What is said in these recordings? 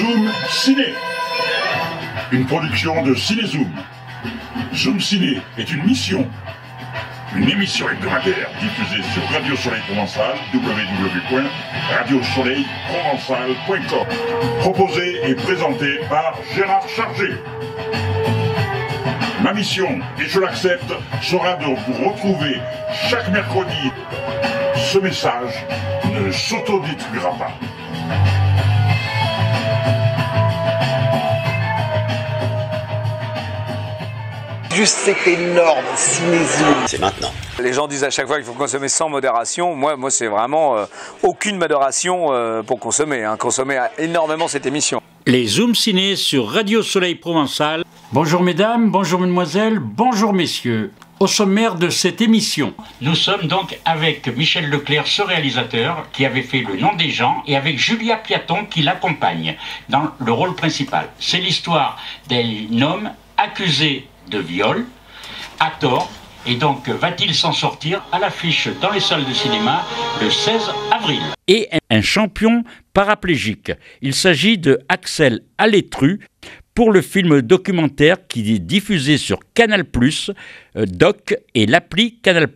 Zoom Ciné, une production de Cinézoom. Zoom Ciné est une émission hebdomadaire diffusée sur Radio Soleil Provençal, www.radiosoleilprovençal.com, proposée et présentée par Gérard Chargé. Ma mission, et je l'accepte, sera de vous retrouver chaque mercredi. Ce message ne s'autodétruira pas. Juste, c'est énorme, Cinézoom. C'est maintenant. Les gens disent à chaque fois qu'il faut consommer sans modération. Moi c'est vraiment aucune modération pour consommer. Consommer énormément cette émission. Les Zoom Ciné sur Radio Soleil Provençal. Bonjour mesdames, bonjour mesdemoiselles, bonjour messieurs. Au sommaire de cette émission, nous sommes donc avec Michel Leclerc, ce réalisateur qui avait fait Le Nom des gens, et avec Julia Piaton qui l'accompagne dans le rôle principal. C'est l'histoire d'un homme accusé de viol, à tort, et donc va-t-il s'en sortir? À l'affiche dans les salles de cinéma le 16 avril. Et un champion paraplégique. Il s'agit de Axel Alétru pour le film documentaire qui est diffusé sur Canal+, Doc et l'appli Canal+,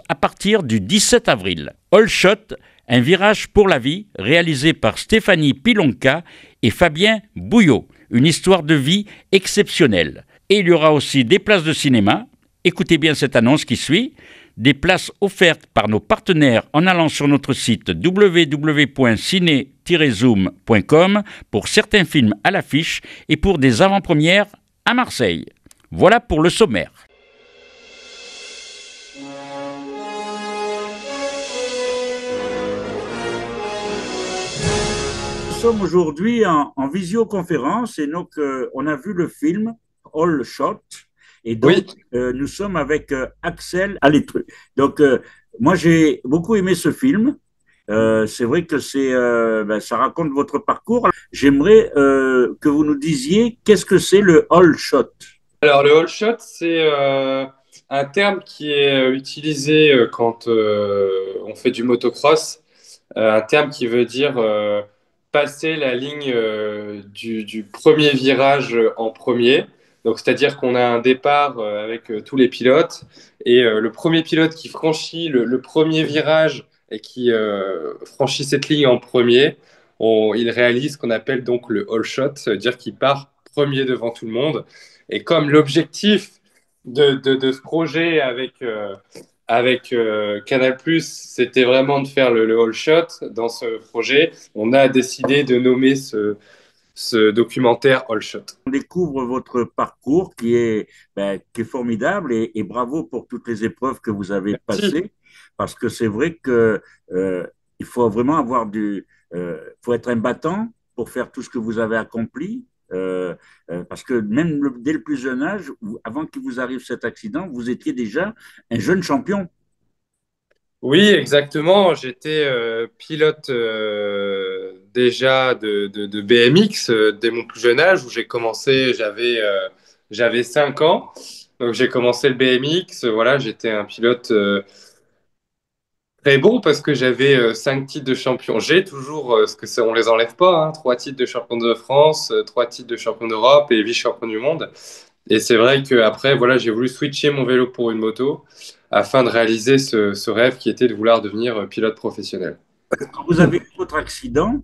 à partir du 17 avril. All Shot, un virage pour la vie, réalisé par Stéphanie Pilonka et Fabien Bouillot. Une histoire de vie exceptionnelle. Et il y aura aussi des places de cinéma. Écoutez bien cette annonce qui suit. Des places offertes par nos partenaires en allant sur notre site www.ciné-zoom.com pour certains films à l'affiche et pour des avant-premières à Marseille. Voilà pour le sommaire. Nous sommes aujourd'hui en visioconférence et donc on a vu le film All Shot. Et donc, oui. Nous sommes avec Axel Alétru. Donc, moi, j'ai beaucoup aimé ce film. C'est vrai que ça raconte votre parcours. J'aimerais que vous nous disiez qu'est-ce que c'est le All Shot. Alors, le All Shot, c'est un terme qui est utilisé quand on fait du motocross. Un terme qui veut dire passer la ligne du premier virage en premier. Donc, c'est-à-dire qu'on a un départ avec tous les pilotes et le premier pilote qui franchit le premier virage et qui franchit cette ligne en premier, il réalise ce qu'on appelle donc le all shot, c'est-à-dire qu'il part premier devant tout le monde. Et comme l'objectif de ce projet avec Canal+, c'était vraiment de faire le all shot dans ce projet, on a décidé de nommer ce documentaire All Shot. On découvre votre parcours qui est formidable et bravo pour toutes les épreuves que vous avez passées, parce que c'est vrai que il faut vraiment avoir faut être un battant pour faire tout ce que vous avez accompli, parce que même dès le plus jeune âge, avant qu'il vous arrive cet accident, vous étiez déjà un jeune champion. Oui, exactement. J'étais pilote déjà de BMX dès mon plus jeune âge, où j'ai commencé, j'avais 5 ans. Donc j'ai commencé le BMX. Voilà, j'étais un pilote très bon parce que j'avais 5 titres de champion. J'ai toujours, on les enlève pas, 3 titres de champion de France, 3 titres de champion d'Europe et vice-champion du monde. Et c'est vrai qu'après, voilà, j'ai voulu switcher mon vélo pour une moto afin de réaliser ce rêve qui était de vouloir devenir pilote professionnel. Quand vous avez eu votre accident,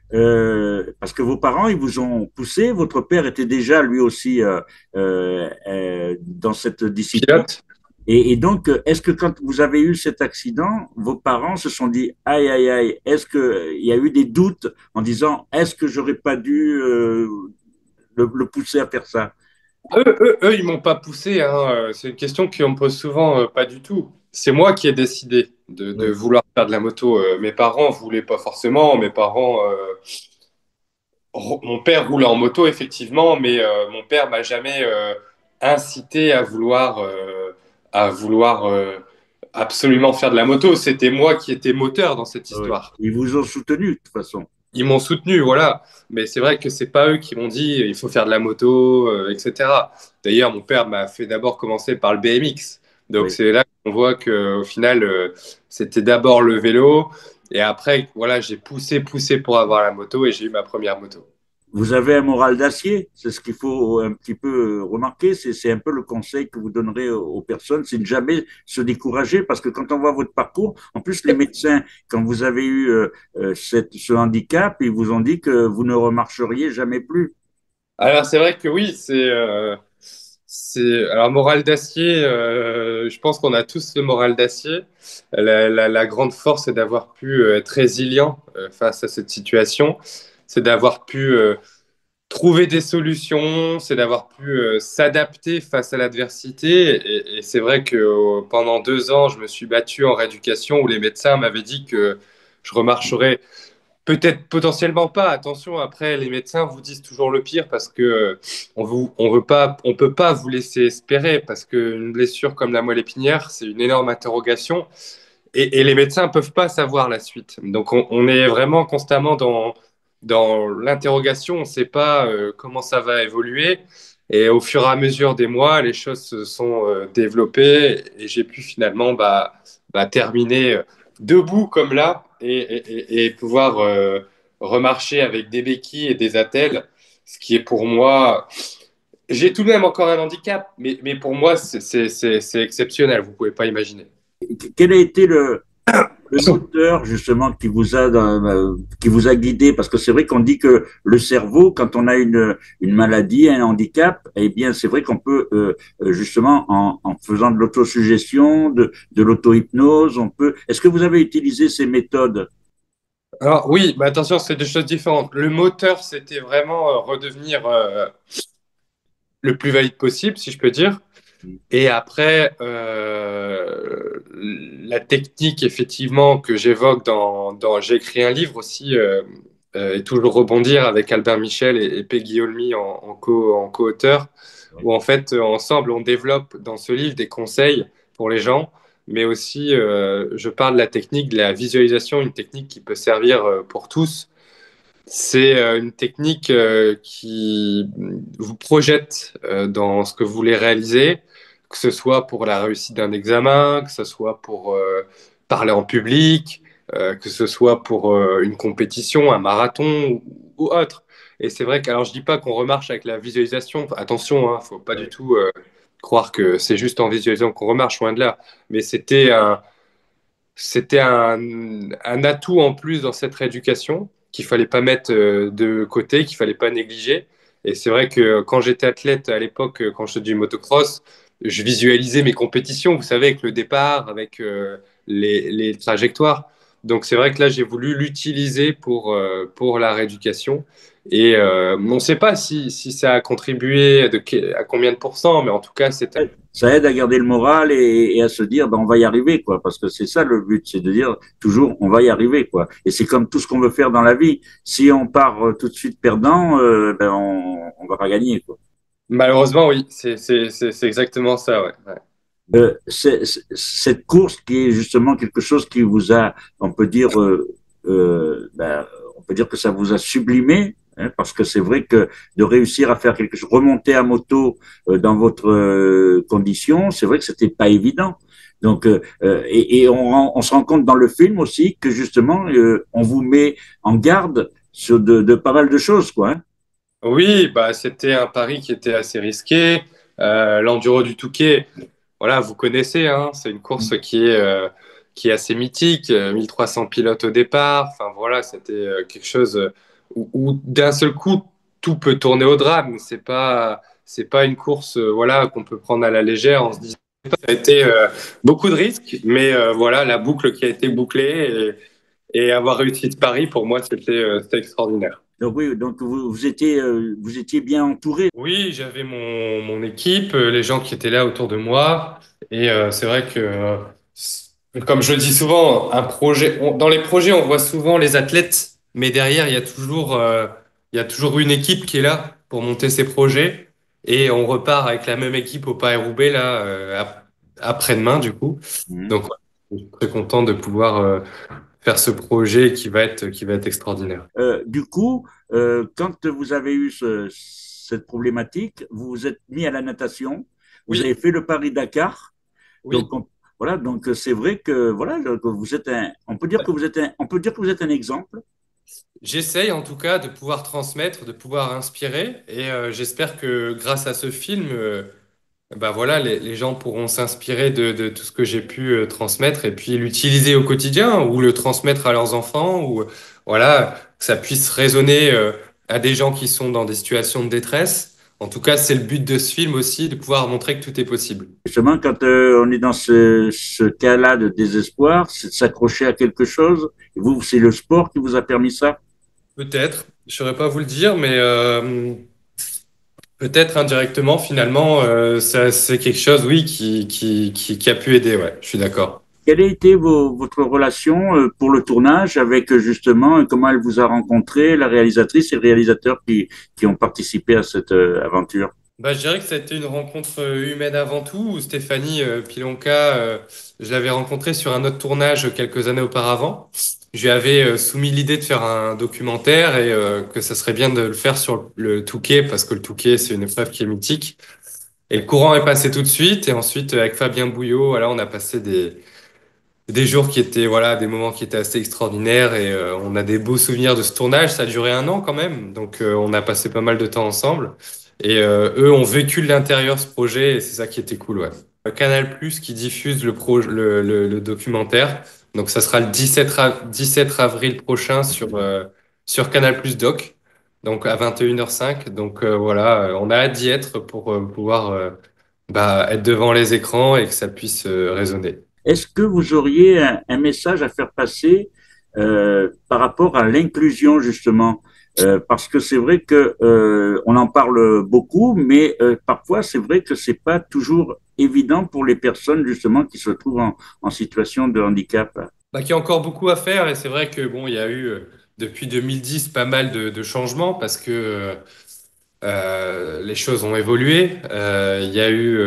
parce que vos parents, ils vous ont poussé, votre père était déjà lui aussi dans cette discipline. Pilote. Et donc, est-ce que quand vous avez eu cet accident, vos parents se sont dit « aïe, aïe, aïe », est-ce qu'il y a eu des doutes en disant « est-ce que j'aurais pas dû le pousser à faire ça ?» Eux, ils m'ont pas poussé. C'est une question qu'on me pose souvent, pas du tout. C'est moi qui ai décidé de vouloir faire de la moto. Mes parents voulaient pas forcément. Mes parents, mon père roulait en moto effectivement, mais mon père m'a jamais incité à vouloir absolument faire de la moto. C'était moi qui étais moteur dans cette histoire. Ils vous ont soutenu de toute façon. Ils m'ont soutenu, voilà. Mais c'est vrai que c'est pas eux qui m'ont dit il faut faire de la moto, etc. D'ailleurs, mon père m'a fait d'abord commencer par le BMX. Donc, c'est là qu'on voit qu'au final, c'était d'abord le vélo. Et après, voilà, j'ai poussé pour avoir la moto et j'ai eu ma première moto. vous avez un moral d'acier, c'est ce qu'il faut un petit peu remarquer, c'est un peu le conseil que vous donnerez aux personnes, c'est de jamais se décourager, parce que quand on voit votre parcours, en plus les médecins, quand vous avez eu ce handicap, ils vous ont dit que vous ne remarcheriez jamais plus. Alors c'est vrai que oui, alors moral d'acier. Je pense qu'on a tous le moral d'acier. La grande force, c'est d'avoir pu être résilient face à cette situation. C'est d'avoir pu trouver des solutions, c'est d'avoir pu s'adapter face à l'adversité. Et c'est vrai que pendant 2 ans, je me suis battu en rééducation où les médecins m'avaient dit que je remarcherais. Peut-être potentiellement pas. Attention, après, les médecins vous disent toujours le pire parce que on veut pas, on peut pas vous laisser espérer parce qu'une blessure comme la moelle épinière, c'est une énorme interrogation et les médecins peuvent pas savoir la suite. Donc, on est vraiment constamment dans l'interrogation. On ne sait pas comment ça va évoluer. Et au fur et à mesure des mois, les choses se sont développées et j'ai pu finalement terminer debout comme là et pouvoir remarcher avec des béquilles et des attelles, ce qui est pour moi... J'ai tout de même encore un handicap, mais pour moi, c'est exceptionnel, vous ne pouvez pas imaginer. Quel a été le moteur justement qui vous a guidé? Parce que c'est vrai qu'on dit que le cerveau, quand on a une maladie, un handicap, eh bien c'est vrai qu'on peut justement en faisant de l'autosuggestion, de l'auto-hypnose, on peut. Est-ce que vous avez utilisé ces méthodes? Alors oui, mais attention, c'est deux choses différentes. Le moteur, c'était vraiment redevenir le plus valide possible, si je peux dire. Et après, la technique, effectivement, que j'évoque j'ai écrit un livre aussi, et toujours rebondir avec Albert Michel et Peggy Olmy en co-auteur, où en fait, ensemble, on développe dans ce livre des conseils pour les gens, mais aussi, je parle de la technique de la visualisation, une technique qui peut servir pour tous. C'est une technique qui vous projette dans ce que vous voulez réaliser, que ce soit pour la réussite d'un examen, que ce soit pour parler en public, que ce soit pour une compétition, un marathon ou autre. Et c'est vrai que, alors je dis pas qu'on remarche avec la visualisation, attention, faut pas du tout croire que c'est juste en visualisant qu'on remarche, loin de là. Mais c'était un atout en plus dans cette rééducation qu'il fallait pas mettre de côté, qu'il fallait pas négliger. Et c'est vrai que quand j'étais athlète à l'époque, quand je faisais du motocross, je visualisais mes compétitions, vous savez, avec le départ, avec les trajectoires. Donc c'est vrai que là, j'ai voulu l'utiliser pour la rééducation. Et on ne sait pas si ça a contribué à combien de pourcents, mais en tout cas, c'est un... Ça aide à garder le moral et à se dire, ben, on va y arriver, quoi. Parce que c'est ça le but, c'est de dire toujours, on va y arriver, quoi. Et c'est comme tout ce qu'on veut faire dans la vie. Si on part tout de suite perdant, ben, on va pas gagner, quoi. Malheureusement, oui, c'est exactement ça, ouais. Ouais. Cette course qui est justement quelque chose qui vous a, on peut dire, ben, on peut dire que ça vous a sublimé, hein, parce que c'est vrai que de réussir à faire quelque chose, remonter à moto dans votre condition, c'est vrai que c'était pas évident. Donc, et on se rend compte dans le film aussi que justement, on vous met en garde sur de pas mal de choses, quoi. Hein. Oui, c'était un pari qui était assez risqué. L'Enduro du Touquet, voilà, vous connaissez, hein, c'est une course qui est assez mythique, 1300 pilotes au départ. Enfin voilà, c'était quelque chose où d'un seul coup tout peut tourner au drame. C'est pas une course voilà qu'on peut prendre à la légère en se disant ça a été beaucoup de risques, mais voilà la boucle qui a été bouclée et avoir réussi ce pari pour moi c'était extraordinaire. Donc oui, donc vous étiez bien entouré. Oui, j'avais mon équipe, les gens qui étaient là autour de moi. Et c'est vrai que, comme je le dis souvent, dans les projets, on voit souvent les athlètes, mais derrière, il y a toujours une équipe qui est là pour monter ces projets. Et on repart avec la même équipe au Paris-Roubaix, là, après-demain, du coup. Mhm. Donc, ouais, je suis très content de pouvoir faire ce projet qui va être extraordinaire. Du coup, quand vous avez eu cette problématique, vous vous êtes mis à la natation, vous Oui, avez fait le Paris-Dakar. oui. Donc, voilà, donc c'est vrai que voilà, que vous êtes on peut dire que vous êtes on peut dire que vous êtes un exemple. J'essaye en tout cas de pouvoir transmettre, de pouvoir inspirer, et j'espère que grâce à ce film, bah voilà, les gens pourront s'inspirer de tout ce que j'ai pu transmettre et puis l'utiliser au quotidien ou le transmettre à leurs enfants ou voilà, que ça puisse résonner à des gens qui sont dans des situations de détresse. En tout cas, c'est le but de ce film aussi, de pouvoir montrer que tout est possible. Justement, quand on est dans ce cas-là de désespoir, c'est de s'accrocher à quelque chose. Et vous, c'est le sport qui vous a permis ça? Peut-être, je saurais pas vous le dire, mais peut-être indirectement, finalement, c'est quelque chose, oui, qui a pu aider, ouais, je suis d'accord. Quelle a été votre relation pour le tournage avec justement comment elle vous a rencontré, la réalisatrice et le réalisateur qui ont participé à cette aventure? Bah, je dirais que c'était une rencontre humaine avant tout, où Stéphanie Pilonka, je l'avais rencontrée sur un autre tournage quelques années auparavant. Je lui avais soumis l'idée de faire un documentaire et que ça serait bien de le faire sur le Touquet, parce que le Touquet, c'est une épreuve qui est mythique. Et le courant est passé tout de suite, et ensuite, avec Fabien Bouillot, voilà, on a passé des jours qui étaient, voilà, des moments qui étaient assez extraordinaires, et on a des beaux souvenirs de ce tournage. Ça a duré un an quand même, donc on a passé pas mal de temps ensemble. Et eux ont vécu de l'intérieur ce projet, et c'est ça qui était cool, ouais. Canal Plus qui diffuse le documentaire. Donc ça sera le 17 avril prochain sur Canal Plus Doc, donc à 21h05. Donc voilà, on a hâte d'y être pour pouvoir bah, être devant les écrans et que ça puisse résonner. Est-ce que vous auriez un message à faire passer par rapport à l'inclusion justement? Parce que c'est vrai que on en parle beaucoup, mais parfois c'est vrai que c'est pas toujours évident pour les personnes justement qui se trouvent en situation de handicap. Bah, qu'il y a encore beaucoup à faire et c'est vrai que bon, il y a eu depuis 2010 pas mal de changements parce que les choses ont évolué. Il y a eu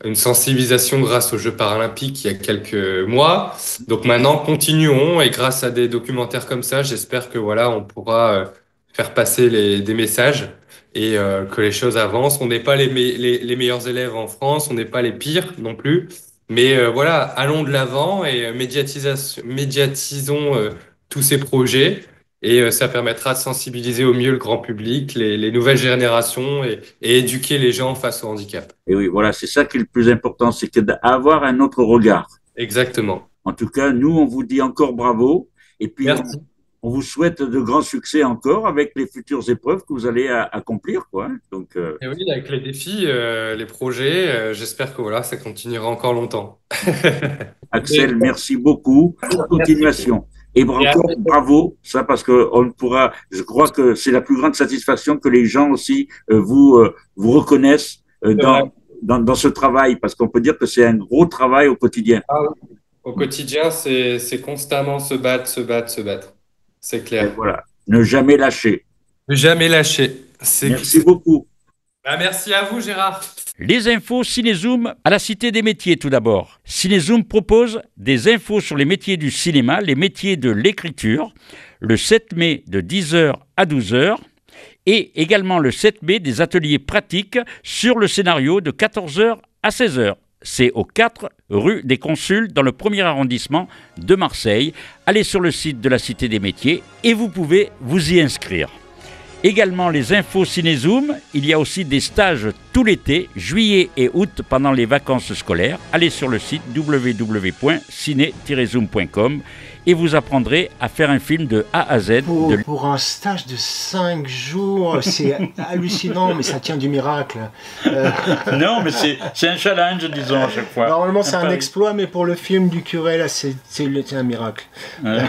une sensibilisation grâce aux Jeux paralympiques il y a quelques mois. Donc maintenant, continuons et grâce à des documentaires comme ça, j'espère que voilà, on pourra faire passer des messages et que les choses avancent. On n'est pas les meilleurs élèves en France, on n'est pas les pires non plus. Mais voilà, allons de l'avant et médiatisons tous ces projets. Et ça permettra de sensibiliser au mieux le grand public, les nouvelles générations et éduquer les gens face au handicap. Et oui, voilà, c'est ça qui est le plus important, c'est que d'avoir un autre regard. Exactement. En tout cas, nous, on vous dit encore bravo et puis Merci. on vous souhaite de grands succès encore avec les futures épreuves que vous allez accomplir, quoi. Donc, Et oui, avec les défis, les projets, j'espère que voilà, ça continuera encore longtemps. Axel, merci beaucoup. Merci. Continuation. Et encore bravo, ça parce que on pourra, je crois que c'est la plus grande satisfaction que les gens aussi vous reconnaissent dans ce travail, parce qu'on peut dire que c'est un gros travail au quotidien. Ah oui. Au quotidien, c'est constamment se battre, se battre, se battre. C'est Et clair. voilà, ne jamais lâcher. Ne jamais lâcher. Merci beaucoup. Bah, merci à vous, Gérard. Les infos Cinézoom à la Cité des métiers tout d'abord. Cinézoom propose des infos sur les métiers du cinéma, les métiers de l'écriture, le 7 mai de 10h à 12h et également le 7 mai des ateliers pratiques sur le scénario de 14h à 16h. C'est au 4 rue des Consuls dans le 1er arrondissement de Marseille. Allez sur le site de la Cité des métiers et vous pouvez vous y inscrire. Également les infos Cinézoom, il y a aussi des stages tout l'été, juillet et août pendant les vacances scolaires. Allez sur le site www.ciné-zoom.com et vous apprendrez à faire un film de A à Z. Pour un stage de 5 jours, c'est hallucinant, mais ça tient du miracle. Non, mais c'est un challenge, disons, à chaque fois. Normalement, c'est un exploit, mais pour le film du curé, là, c'est un miracle. Ouais.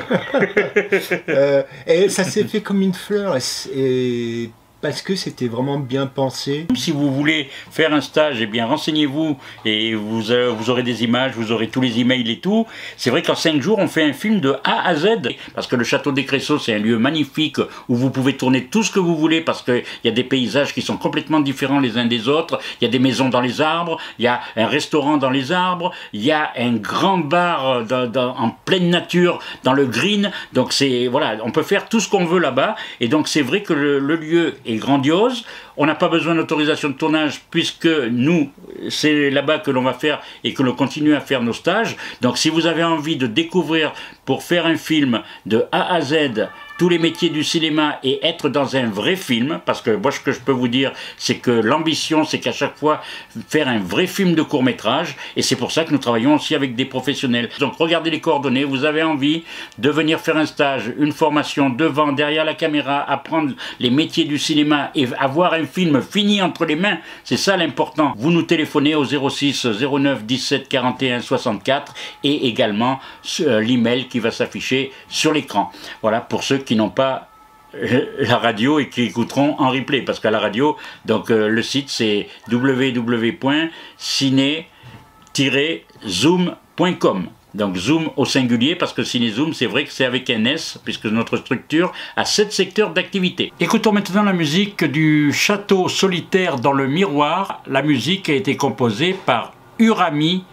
Et ça s'est fait comme une fleur, et parce que c'était vraiment bien pensé. Si vous voulez faire un stage, eh bien renseignez-vous et vous aurez des images, vous aurez tous les emails et tout. C'est vrai qu'en 5 jours, on fait un film de A à Z. Parce que le Château des Cressaux, c'est un lieu magnifique où vous pouvez tourner tout ce que vous voulez parce qu'il y a des paysages qui sont complètement différents les uns des autres. Il y a des maisons dans les arbres, il y a un restaurant dans les arbres, il y a un grand bar en pleine nature dans le green. Donc voilà, on peut faire tout ce qu'on veut là-bas. Et donc c'est vrai que le lieu est grandiose. On n'a pas besoin d'autorisation de tournage puisque nous, c'est là-bas que l'on va faire et que l'on continue à faire nos stages. Donc si vous avez envie de découvrir pour faire un film de A à Z tous les métiers du cinéma et être dans un vrai film, parce que moi ce que je peux vous dire, c'est que l'ambition, c'est qu'à chaque fois faire un vrai film de court-métrage, et c'est pour ça que nous travaillons aussi avec des professionnels. Donc regardez les coordonnées, vous avez envie de venir faire un stage, une formation devant, derrière la caméra, apprendre les métiers du cinéma et avoir un film fini entre les mains, c'est ça l'important. Vous nous téléphonez au 06 09 17 41 64 et également l'email qui va s'afficher sur l'écran. Voilà, pour ceux qui n'ont pas la radio et qui écouteront en replay, parce qu'à la radio, donc le site c'est www.ciné-zoom.com. Donc zoom au singulier, parce que Cinézoom, c'est vrai que c'est avec un S, puisque notre structure a 7 secteurs d'activité. Écoutons maintenant la musique du Château solitaire dans le miroir. La musique a été composée par Urami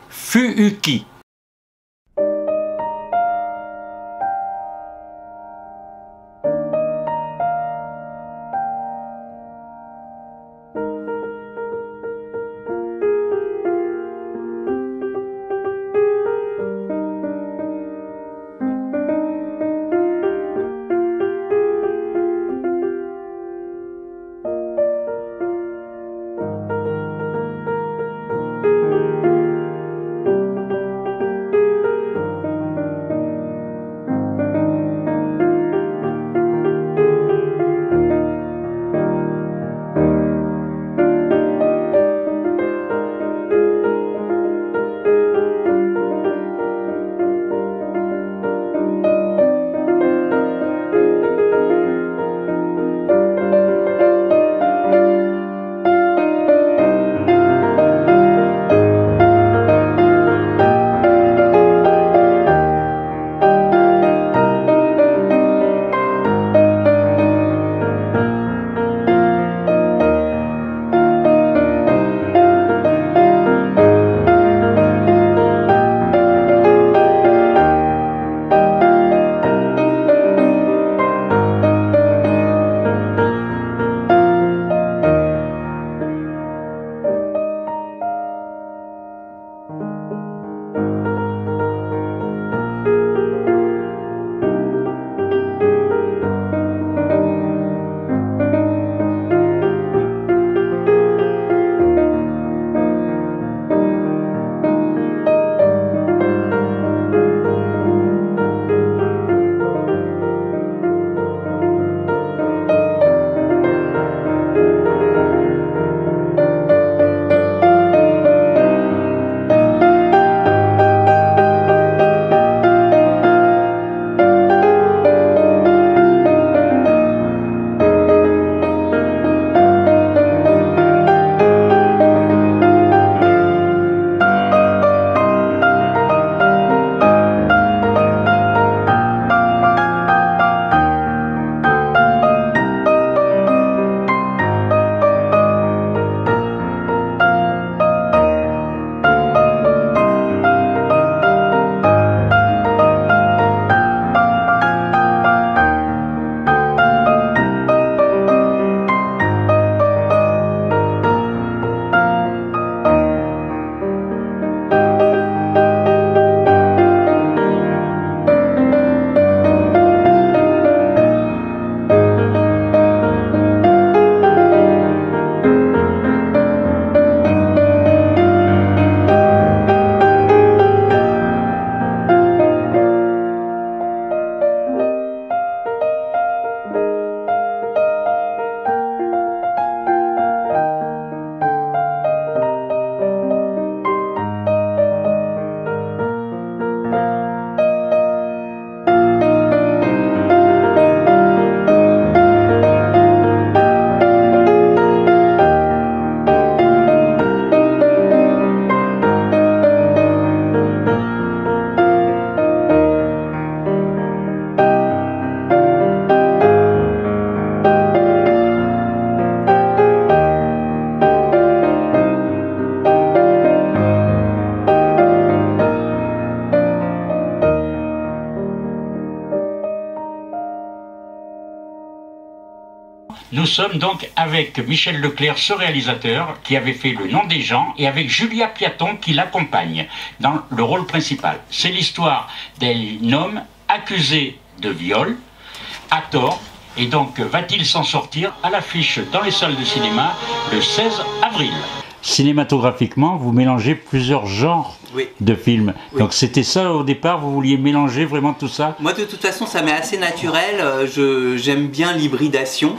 Fuuki. Nous sommes donc avec Michel Leclerc, ce réalisateur, qui avait fait Le Nom des gens, et avec Julia Piaton qui l'accompagne dans le rôle principal. C'est l'histoire d'un homme accusé de viol, à tort. Et donc, va-t-il s'en sortir? À l'affiche dans les salles de cinéma le 16 avril. Cinématographiquement, vous mélangez plusieurs genres de films. Oui. Donc c'était ça au départ, vous vouliez mélanger vraiment tout ça? Moi de toute façon ça m'est assez naturel, j'aime bien l'hybridation.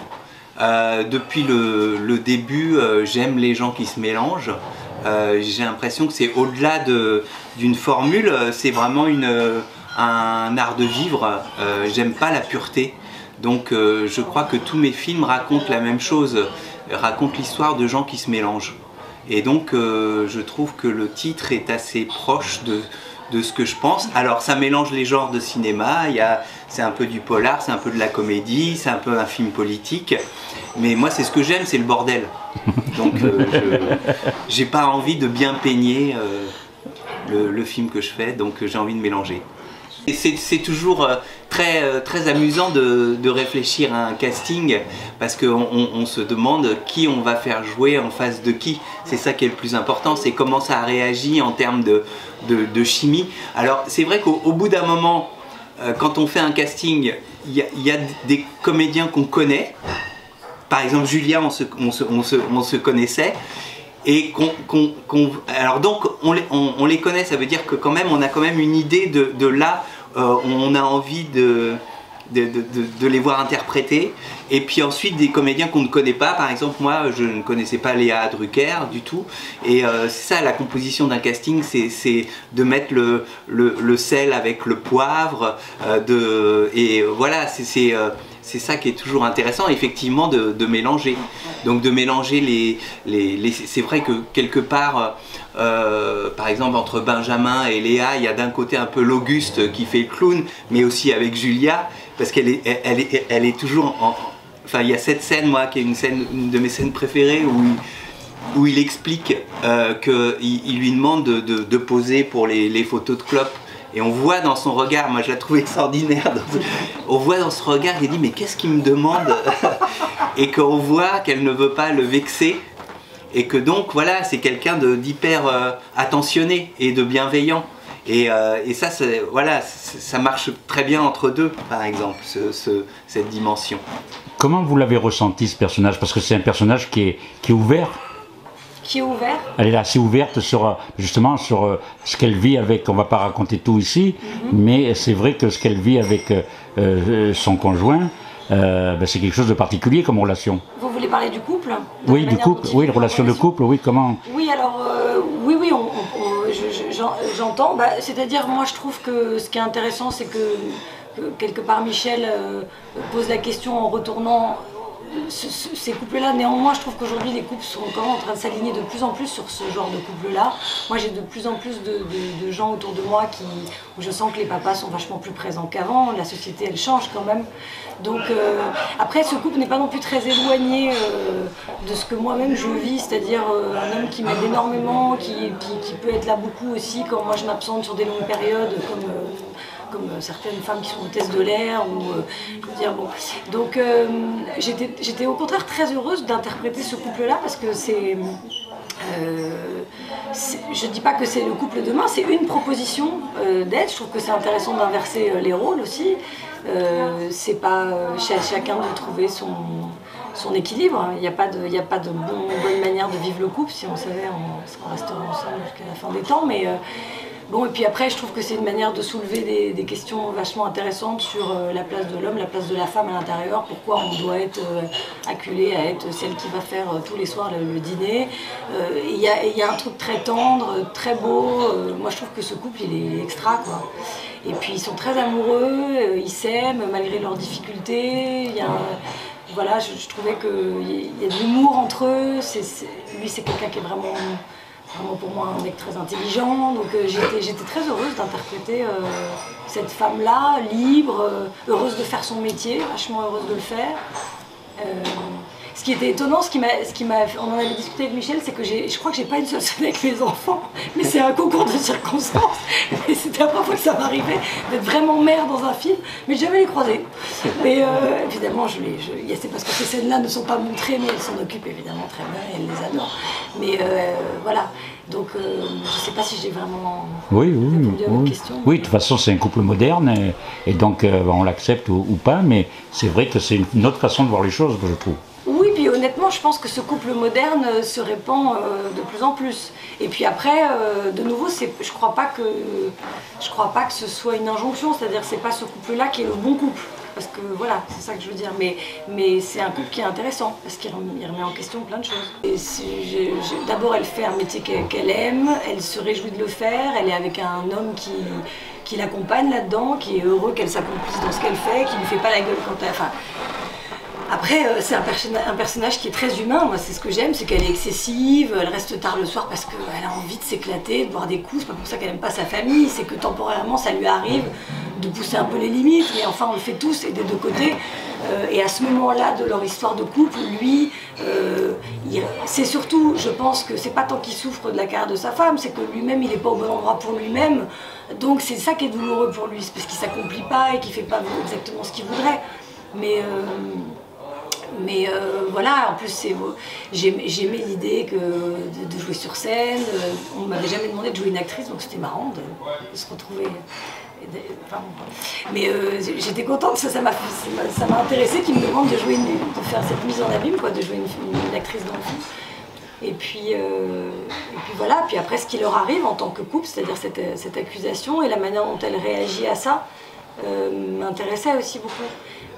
Depuis le début, j'aime les gens qui se mélangent. J'ai l'impression que c'est au-delà d'une formule, c'est vraiment un art de vivre. J'aime pas la pureté. Donc je crois que tous mes films racontent la même chose, racontent l'histoire de gens qui se mélangent. Et donc je trouve que le titre est assez proche de ce que je pense. Alors ça mélange les genres de cinéma, c'est un peu du polar, c'est un peu de la comédie, c'est un peu un film politique. Mais moi c'est ce que j'aime, c'est le bordel. Donc j'ai pas envie de bien peigner le film que je fais, donc j'ai envie de mélanger. C'est toujours très amusant de réfléchir à un casting parce qu'on se demande qui on va faire jouer en face de qui. C'est ça qui est le plus important, c'est comment ça réagit en termes de chimie. Alors c'est vrai qu'au bout d'un moment, quand on fait un casting, il y a des comédiens qu'on connaît. Par exemple Julia, on se connaissait. Et alors donc on les connaît, ça veut dire que quand même on a quand même une idée de là on a envie de les voir interpréter. Et puis ensuite des comédiens qu'on ne connaît pas, par exemple moi je ne connaissais pas Léa Drucker du tout, et c'est ça la composition d'un casting, c'est de mettre le sel avec le poivre, et voilà, c'est ça qui est toujours intéressant, effectivement, de mélanger. Donc de mélanger c'est vrai que quelque part, par exemple entre Benjamin et Léa, il y a d'un côté un peu l'Auguste qui fait le clown, mais aussi avec Julia, parce qu'elle est toujours enfin il y a cette scène, moi, qui est une de mes scènes préférées, où il explique qu'il lui demande de poser pour les photos de clopes. Et on voit dans son regard, moi je la trouve extraordinaire, on voit dans ce regard, il dit mais qu'est-ce qu'il me demande? Et qu'on voit qu'elle ne veut pas le vexer, et que donc voilà, c'est quelqu'un d'hyper attentionné et de bienveillant. Et ça, voilà, ça marche très bien entre deux, par exemple, cette dimension. Comment vous l'avez ressenti, ce personnage? Parce que c'est un personnage qui est ouvert. Qui est ouvert. Elle est assez ouverte justement sur ce qu'elle vit avec, on ne va pas raconter tout ici, mais c'est vrai que ce qu'elle vit avec son conjoint, c'est quelque chose de particulier comme relation. Vous voulez parler du couple? Oui, du couple, oui, la relation de couple, oui, comment? Oui, alors, oui, j'entends, c'est-à-dire, moi je trouve que ce qui est intéressant, c'est que quelque part Michel pose la question en retournant ces couples-là. Néanmoins, je trouve qu'aujourd'hui les couples sont quand même en train de s'aligner de plus en plus sur ce genre de couple-là. Moi, j'ai de plus en plus de gens autour de moi où je sens que les papas sont vachement plus présents qu'avant. La société, elle change quand même. Donc, après, ce couple n'est pas non plus très éloigné de ce que moi-même je vis, c'est-à-dire un homme qui m'aide énormément, qui peut être là beaucoup aussi quand moi je m'absente sur des longues périodes, comme certaines femmes qui sont hôtesses de l'air, ou je veux dire, bon. Donc j'étais au contraire très heureuse d'interpréter ce couple-là, parce que je dis pas que c'est le couple demain, c'est une proposition d'aide. Je trouve que c'est intéressant d'inverser les rôles aussi. C'est pas chacun de trouver son équilibre. Il n'y a pas de bonne manière de vivre le couple. Si on savait, on resterait ensemble jusqu'à la fin des temps. Mais bon, et puis après, je trouve que c'est une manière de soulever des questions vachement intéressantes sur la place de l'homme, la place de la femme à l'intérieur, pourquoi on doit être acculé à être celle qui va faire tous les soirs le dîner. Il y a un truc très tendre, très beau. Moi, je trouve que ce couple, il est extra, quoi. Et puis, ils sont très amoureux, ils s'aiment malgré leurs difficultés. Voilà, je trouvais qu'il y a de l'humour entre eux. Lui, c'est quelqu'un qui est vraiment pour moi un mec très intelligent, donc j'étais très heureuse d'interpréter cette femme-là, libre, heureuse de faire son métier, vachement heureuse de le faire. Ce qui était étonnant, on en avait discuté avec Michel, c'est que je crois que j'ai pas une seule scène avec mes enfants, mais c'est un concours de circonstances. Et c'était la première fois que ça m'arrivait d'être vraiment mère dans un film, mais j'ai jamais les croisés. Mais évidemment, c'est parce que ces scènes-là ne sont pas montrées, mais elles s'en occupent évidemment très bien et elles les adorent. Mais voilà, donc je sais pas si j'ai vraiment répondu à votre question. Oui, de toute façon, c'est un couple moderne, et donc on l'accepte ou pas, mais c'est vrai que c'est une autre façon de voir les choses, je trouve. Oui, puis honnêtement, je pense que ce couple moderne se répand de plus en plus. Et puis après, de nouveau, je crois pas que ce soit une injonction, c'est-à-dire c'est pas ce couple-là qui est le bon couple. Parce que voilà, c'est ça que je veux dire. Mais c'est un couple qui est intéressant, parce qu'il remet en question plein de choses. Et d'abord, elle fait un métier qu'elle aime, elle se réjouit de le faire, elle est avec un homme qui l'accompagne là-dedans, qui est heureux qu'elle s'accomplisse dans ce qu'elle fait, qui ne lui fait pas la gueule quand elle... Enfin, après, c'est un personnage qui est très humain. Moi, c'est ce que j'aime, c'est qu'elle est excessive, elle reste tard le soir parce qu'elle a envie de s'éclater, de boire des coups. C'est pas pour ça qu'elle n'aime pas sa famille, c'est que temporairement, ça lui arrive de pousser un peu les limites. Mais enfin, on le fait tous et des deux côtés. Et à ce moment-là de leur histoire de couple, lui, c'est surtout, je pense que c'est pas tant qu'il souffre de la carrière de sa femme, c'est que lui-même, il n'est pas au bon endroit pour lui-même. Donc c'est ça qui est douloureux pour lui, c'est parce qu'il s'accomplit pas et qu'il fait pas exactement ce qu'il voudrait. Mais voilà, en plus j'aimais l'idée de jouer sur scène, on ne m'avait jamais demandé de jouer une actrice, donc c'était marrant de se retrouver. Enfin, mais j'étais contente, ça m'a intéressé qu'ils me demandent de faire cette mise en abîme, quoi, de jouer une actrice dans le film. Et puis voilà, puis après ce qui leur arrive en tant que couple, c'est-à-dire cette accusation et la manière dont elle réagit à ça, m'intéressait aussi beaucoup.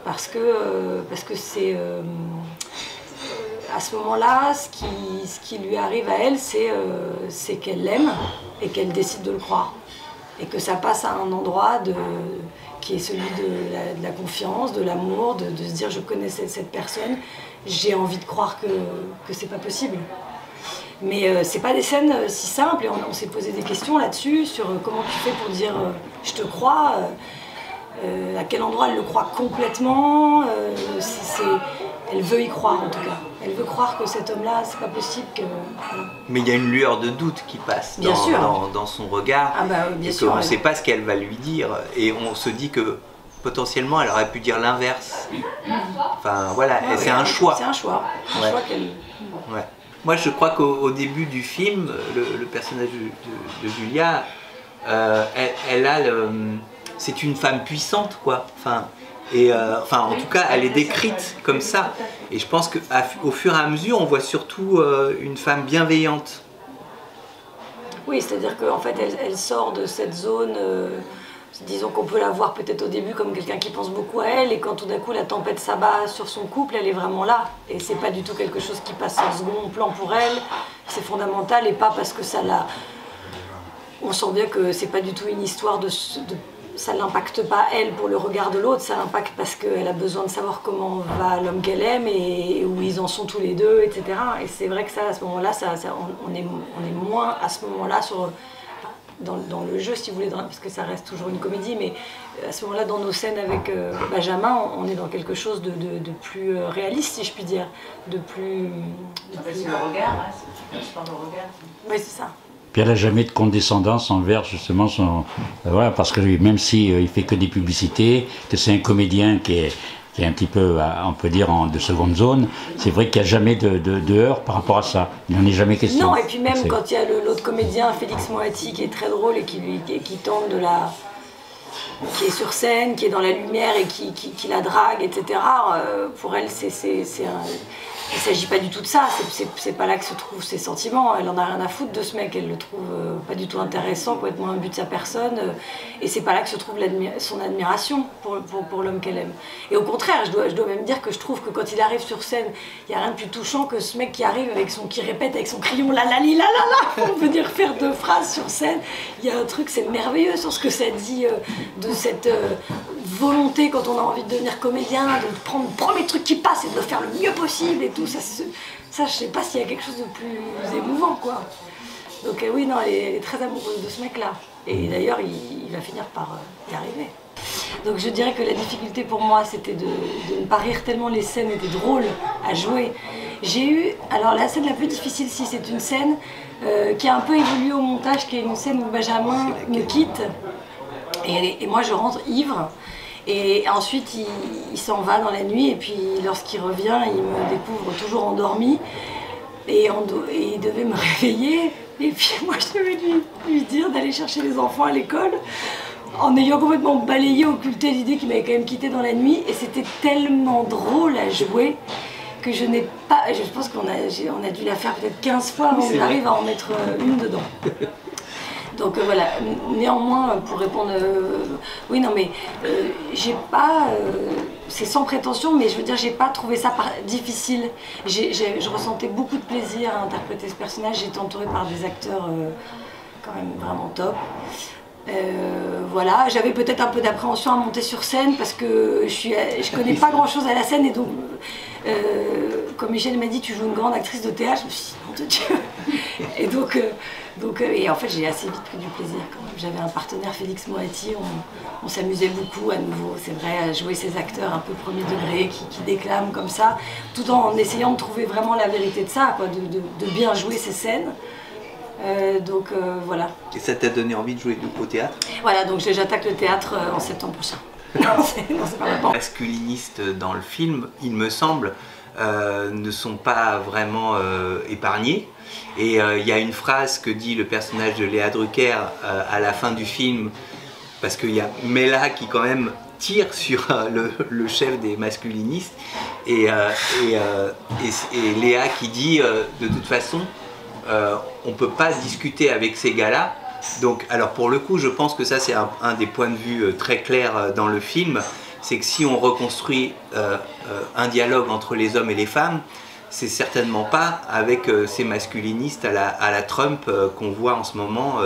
Parce que c'est à ce moment-là, ce qui lui arrive à elle, c'est qu'elle l'aime et qu'elle décide de le croire. Et que ça passe à un endroit qui est celui de la confiance, de l'amour, de se dire je connais cette personne, j'ai envie de croire que c'est pas possible. Mais c'est pas des scènes si simples et on s'est posé des questions là-dessus, sur comment tu fais pour dire je te crois. À quel endroit elle le croit complètement, elle veut y croire en tout cas. Elle veut croire que cet homme-là, c'est pas possible que... Mais il y a une lueur de doute qui passe dans son regard, et qu'on ne sait pas ce qu'elle va lui dire, et on se dit que potentiellement elle aurait pu dire l'inverse. Enfin voilà, c'est un choix. C'est un choix, qu'elle... Ouais. Moi je crois qu'au début du film, le personnage de Julia, elle a c'est une femme puissante, quoi. Enfin, en tout cas, elle est décrite comme ça. Et je pense qu'au fur et à mesure, on voit surtout une femme bienveillante. Oui, c'est-à-dire qu'en fait, elle sort de cette zone. Disons qu'on peut la voir peut-être au début comme quelqu'un qui pense beaucoup à elle, et quand tout d'un coup la tempête s'abat sur son couple, elle est vraiment là. Et c'est pas du tout quelque chose qui passe en second plan pour elle. C'est fondamental, et pas parce que ça la... On sent bien que c'est pas du tout une histoire ça l'impacte pas elle pour le regard de l'autre, ça l'impacte parce qu'elle a besoin de savoir comment va l'homme qu'elle aime et où ils en sont tous les deux, etc. Et c'est vrai que ça, à ce moment-là, on est moins à ce moment-là dans le jeu, si vous voulez, parce que ça reste toujours une comédie, mais à ce moment-là, dans nos scènes avec Benjamin, on est dans quelque chose de plus réaliste, si je puis dire, de plus... C'est le regard, hein, c'est par le regard. Oui, c'est ça. Puis elle n'a jamais de condescendance envers justement son... voilà, parce que même s'il fait que des publicités, que c'est un comédien qui est un petit peu, on peut dire, de seconde zone, c'est vrai qu'il n'y a jamais de heurts par rapport à ça. Il n'en est jamais question. Non, et puis même quand il y a l'autre comédien, Félix Moati, qui est très drôle et qui tente qui est sur scène, qui est dans la lumière et qui la drague, etc. Pour elle, il ne s'agit pas du tout de ça, c'est pas là que se trouvent ses sentiments, elle en a rien à foutre de ce mec, elle le trouve pas du tout intéressant, complètement imbu de sa personne, et c'est pas là que se trouve son admiration pour l'homme qu'elle aime. Et au contraire, je dois même dire que je trouve que quand il arrive sur scène, il n'y a rien de plus touchant que ce mec qui arrive qui répète avec son crayon la la li la la la, on peut dire faire 2 phrases sur scène, il y a un truc, c'est merveilleux sur ce que ça dit de cette volonté quand on a envie de devenir comédien, de prendre le premier truc qui passe et de le faire le mieux possible et tout. Ça je sais pas s'il y a quelque chose de plus émouvant, quoi. Donc oui, non, elle est très amoureuse de ce mec-là. Et d'ailleurs, il va finir par y arriver. Donc je dirais que la difficulté pour moi, c'était de ne pas rire tellement les scènes étaient drôles à jouer. J'ai eu, alors la scène la plus difficile, si c'est une scène qui a un peu évolué au montage, qui est une scène où Benjamin me quitte et moi je rentre ivre. Et ensuite, il s'en va dans la nuit, et puis lorsqu'il revient, il me découvre toujours endormie. Et il devait me réveiller, et puis moi je devais lui dire d'aller chercher les enfants à l'école, en ayant complètement balayé, occulté l'idée qu'il m'avait quand même quitté dans la nuit. Et c'était tellement drôle à jouer que je n'ai pas... Je pense qu'on a dû la faire peut-être 15 fois avant que j'arrive à en mettre une dedans. Donc voilà, néanmoins, pour répondre, oui, non, mais j'ai pas, c'est sans prétention, mais je veux dire, j'ai pas trouvé ça difficile. Je ressentais beaucoup de plaisir à interpréter ce personnage. J'étais entourée par des acteurs quand même vraiment top. Voilà, j'avais peut-être un peu d'appréhension à monter sur scène parce que je connais pas grand-chose à la scène, et donc, comme Michel m'a dit, tu joues une grande actrice de théâtre, je me suis dit, mon Dieu. Et et en fait, j'ai assez vite pris du plaisir quand même. J'avais un partenaire, Félix Moati, on s'amusait beaucoup à nouveau, c'est vrai, à jouer ces acteurs un peu premier degré qui déclament comme ça, tout en essayant de trouver vraiment la vérité de ça, quoi, de bien jouer ces scènes. Voilà. Et ça t'a donné envie de jouer au théâtre? Voilà, donc j'attaque le théâtre en septembre prochain. Non, c'est pas maintenant. Les masculinistes dans le film, il me semble, ne sont pas vraiment épargnés. Et il y a une phrase que dit le personnage de Léa Drucker à la fin du film, parce qu'il y a Mela qui quand même tire sur le chef des masculinistes, et Léa qui dit de toute façon on ne peut pas discuter avec ces gars-là. Donc, alors pour le coup, je pense que ça c'est un des points de vue très clairs dans le film, c'est que si on reconstruit un dialogue entre les hommes et les femmes, c'est certainement pas avec ces masculinistes à la Trump qu'on voit en ce moment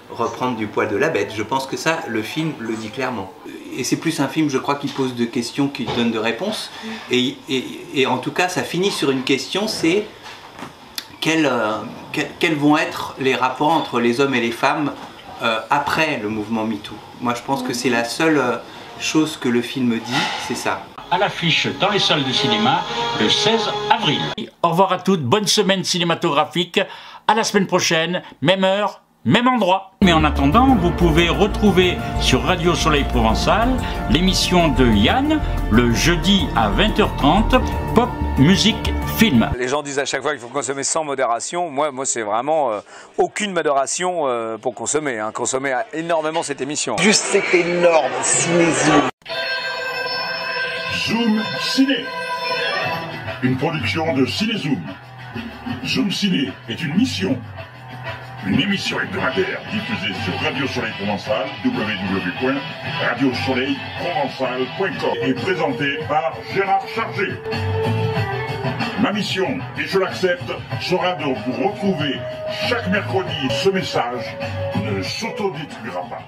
reprendre du poil de la bête. Je pense que ça, le film le dit clairement. Et c'est plus un film, je crois, qui pose de questions qu'il donne de réponses. Et en tout cas, ça finit sur une question, c'est quels vont être les rapports entre les hommes et les femmes après le mouvement MeToo. Moi, je pense que c'est la seule chose que le film dit, c'est ça. À l'affiche dans les salles de cinéma le 16 avril. Au revoir à toutes, bonne semaine cinématographique, à la semaine prochaine, même heure, même endroit. Mais en attendant, vous pouvez retrouver sur Radio Soleil Provençal l'émission de Yann, le jeudi à 20h30, Pop, Musique, Film. Les gens disent à chaque fois qu'il faut consommer sans modération. Moi c'est vraiment aucune modération pour consommer. Hein. Consommer énormément cette émission. Juste c'est énorme, Cinézoom. Zoom Ciné, une production de Cinézoom. Zoom Ciné est une mission, une émission hebdomadaire diffusée sur Radio Soleil Provençal, www.radiosoleilprovençal.com, et présentée par Gérard Chargé. Ma mission, et je l'accepte, sera de vous retrouver chaque mercredi. Ce message ne s'autodétruira pas.